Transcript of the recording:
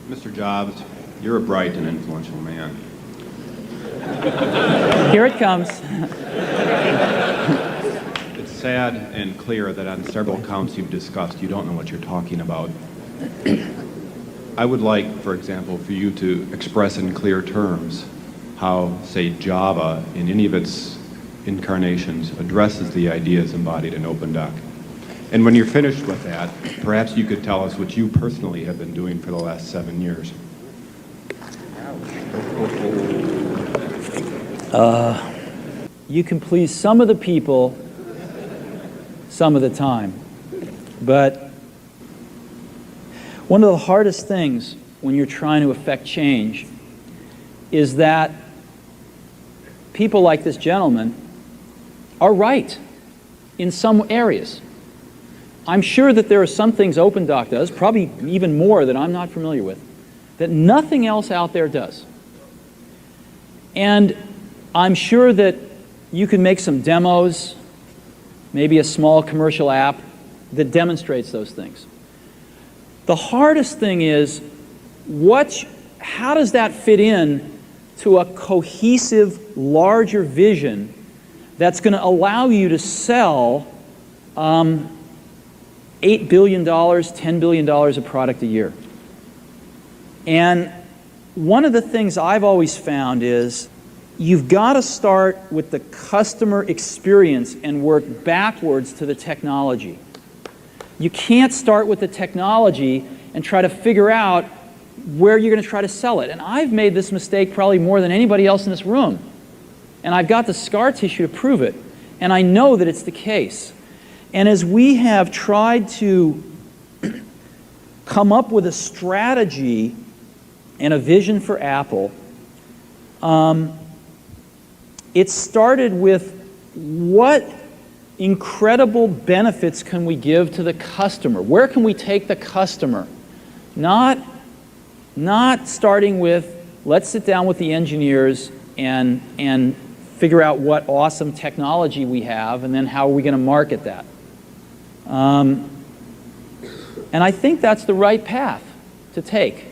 Mr. Jobs, you're a bright and influential man. Here it comes. It's sad and clear that on several counts you've discussed, you don't know what you're talking about. I would like, for example, for you to express in clear terms how, say, Java, in any of its incarnations, addresses the ideas embodied in OpenDoc. And when you're finished with that, perhaps you could tell us what you personally have been doing for the last 7 years. You can please some of the people some of the time. But one of the hardest things when you're trying to affect change is that people like this gentleman are right in some areas. I'm sure that there are some things OpenDoc does, probably even more that I'm not familiar with, that nothing else out there does. And I'm sure that you can make some demos, maybe a small commercial app that demonstrates those things. The hardest thing is, how does that fit in to a cohesive, larger vision that's going to allow you to sell $8 billion, $10 billion of product a year? And one of the things I've always found is you've got to start with the customer experience and work backwards to the technology. You can't start with the technology and try to figure out where you're going to try to sell it. And I've made this mistake probably more than anybody else in this room. And I've got the scar tissue to prove it. And I know that it's the case. And as we have tried to come up with a strategy and a vision for Apple, it started with what incredible benefits can we give to the customer? Where can we take the customer? Not starting with, let's sit down with the engineers and figure out what awesome technology we have, and then how are we going to market that? And I think that's the right path to take.